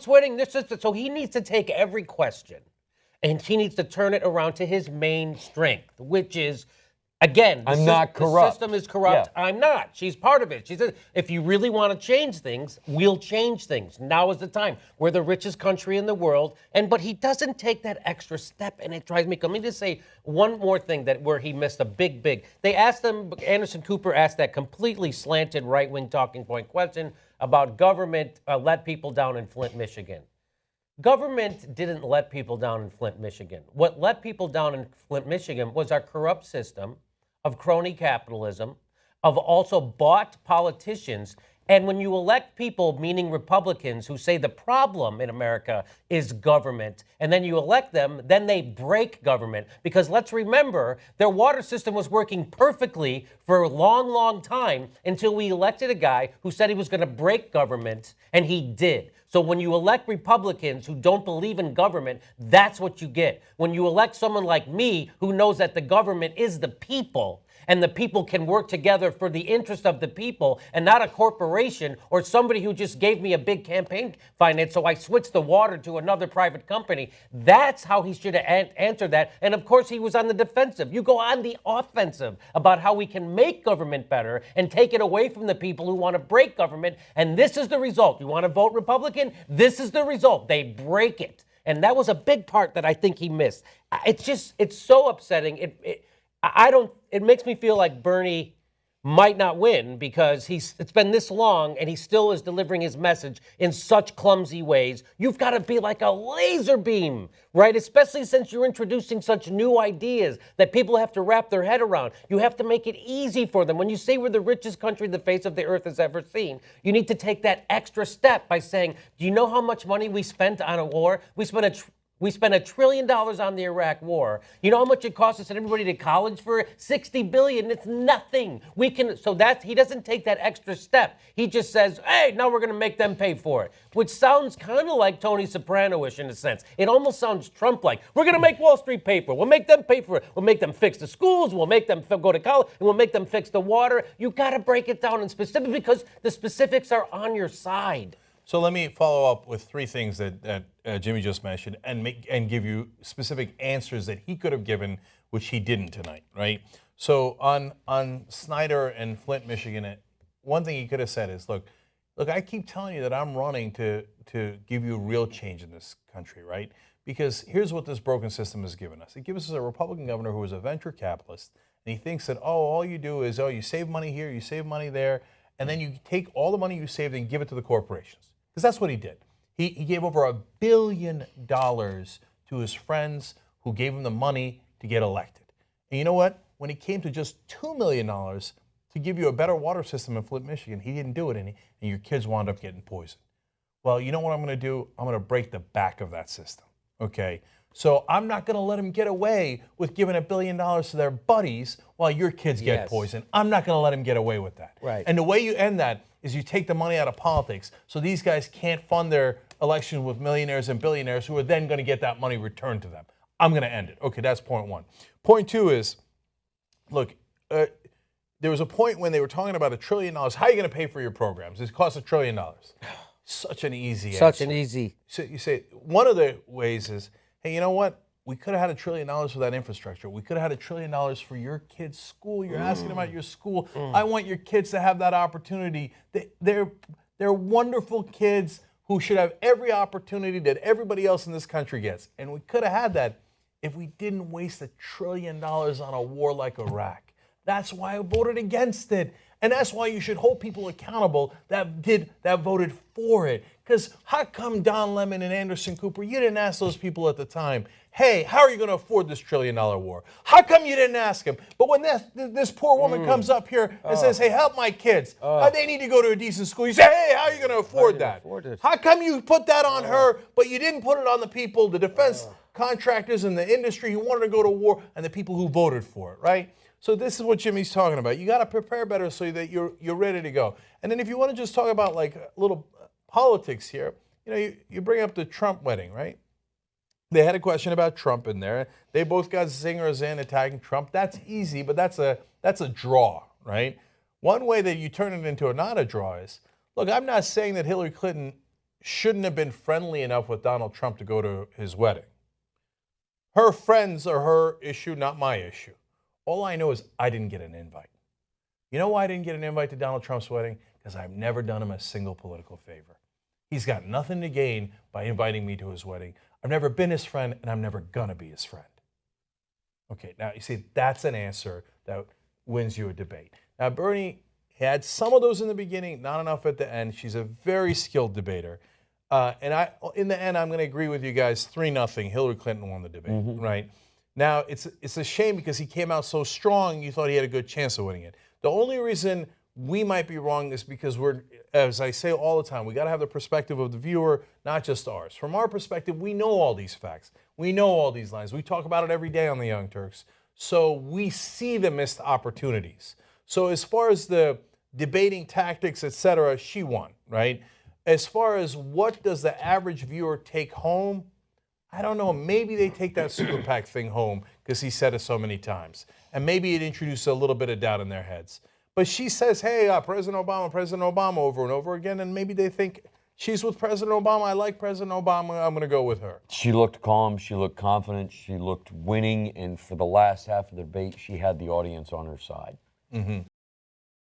winning. This is so he needs to take every question and he needs to turn it around to his main strength, which is, again, I'm not corrupt. The system is corrupt. Yeah. I'm not. She's part of it. She said, if you really want to change things, we'll change things. Now is the time. We're the richest country in the world. But he doesn't take that extra step, and it drives me. Let me just say one more thing where he missed a big. They asked him, Anderson Cooper asked that completely slanted right-wing talking point question about government let people down in Flint, Michigan. Government didn't let people down in Flint, Michigan. What let people down in Flint, Michigan was our corrupt system of crony capitalism, of also bought politicians. And when you elect people, meaning Republicans, who say the problem in America is government, and then you elect them, then they break government. Because let's remember, their water system was working perfectly for a long, long time until we elected a guy who said he was going to break government, and he did. So when you elect Republicans who don't believe in government, that's what you get. When you elect someone like me who knows that the government is the people, and the people can work together for the interest of the people and not a corporation or somebody who just gave me a big campaign finance so I switched the water to another private company. That's how he should have answered that. And of course, he was on the defensive. You go on the offensive about how we can make government better and take it away from the people who want to break government. And this is the result. You want to vote Republican? This is the result. They break it. And that was a big part that I think he missed. It's so upsetting. It makes me feel like Bernie might not win because it's been this long and he still is delivering his message in such clumsy ways. You've got to be like a laser beam, right? Especially since you're introducing such new ideas that people have to wrap their head around. You have to make it easy for them. When you say we're the richest country the face of the earth has ever seen, you need to take that extra step by saying, do you know how much money we spent on a war? We spent $1 trillion on the Iraq war. You know how much it costs to send everybody to college for $60 billion? It's nothing. He doesn't take that extra step. He just says, hey, now we're going to make them pay for it, which sounds kind of like Tony Soprano-ish in a sense. It almost sounds Trump-like. We're going to make Wall Street pay for it. We'll make them pay for it. We'll make them fix the schools. We'll make them go to college, and we'll make them fix the water. You got to break it down in specific because the specifics are on your side. So let me follow up with three things that Jimmy just mentioned and give you specific answers that he could have given, which he didn't tonight, right? So on Snyder and Flint, Michigan, one thing he could have said is, look, I keep telling you that I'm running to give you real change in this country, right? Because here's what this broken system has given us. It gives us a Republican governor who is a venture capitalist, and he thinks that, all you do is, you save money here, you save money there, and then you take all the money you saved and give it to the corporations. Because that's what he did. He gave over $1 billion to his friends who gave him the money to get elected. And you know what? When it came to just $2 million to give you a better water system in Flint, Michigan, he didn't do it, and your kids wound up getting poisoned. Well, you know what I'm going to do? I'm going to break the back of that system, okay? So I'm not going to let him get away with giving $1 billion to their buddies while your kids get poisoned. I'm not going to let him get away with that. Right. And the way you end that is you take the money out of politics so these guys can't fund their election with millionaires and billionaires who are then going to get that money returned to them. I'm going to end it. Okay, that's point one. Point two is, look, there was a point when they were talking about $1 trillion. How are you going to pay for your programs? It costs $1 trillion. Such an easy answer. Such an easy. So you say, one of the ways is, hey, you know what? We could have had $1 trillion for that infrastructure. We could have had $1 trillion for your kids' school. You're asking about your school. I want your kids to have that opportunity. They're wonderful kids who should have every opportunity that everybody else in this country gets. And we could have had that if we didn't waste $1 trillion on a war like Iraq. That's why I voted against it. And that's why you should hold people accountable that voted for it. Because how come Don Lemon and Anderson Cooper, you didn't ask those people at the time, hey, how are you going to afford this $1 trillion war? How come you didn't ask them? But when this poor woman comes up here and says, hey, help my kids, they need to go to a decent school, you say, hey, how are you going to afford that? How come you put that on her, but you didn't put it on the people, the defense contractors in the industry who wanted to go to war and the people who voted for it, right? So this is what Jimmy's talking about. You got to prepare better so that you're ready to go. And then if you want to just talk about like a little politics here, you bring up the Trump wedding, right? They had a question about Trump in there. They both got zingers in attacking Trump. That's easy, but that's a draw, right? One way that you turn it into not a draw is, look, I'm not saying that Hillary Clinton shouldn't have been friendly enough with Donald Trump to go to his wedding. Her friends are her issue, not my issue. All I know is I didn't get an invite. You know why I didn't get an invite to Donald Trump's wedding? Because I've never done him a single political favor. He's got nothing to gain by inviting me to his wedding. I've never been his friend, and I'm never going to be his friend. Okay, now you see, that's an answer that wins you a debate. Now, Bernie had some of those in the beginning, not enough at the end. She's a very skilled debater. And in the end, I'm going to agree with you guys, 3-0. Hillary Clinton won the debate, right? Now, it's a shame because he came out so strong, you thought he had a good chance of winning it. The only reason we might be wrong is because we're, as I say all the time, we got to have the perspective of the viewer, not just ours. From our perspective, we know all these facts. We know all these lines. We talk about it every day on the Young Turks. So we see the missed opportunities. So as far as the debating tactics, etc., she won, right? As far as what does the average viewer take home, I don't know. Maybe they take that super PAC thing home because he said it so many times. And maybe it introduced a little bit of doubt in their heads. But she says, hey, President Obama over and over again. And maybe they think she's with President Obama. I like President Obama. I'm going to go with her. She looked calm. She looked confident. She looked winning. And for the last half of the debate, she had the audience on her side.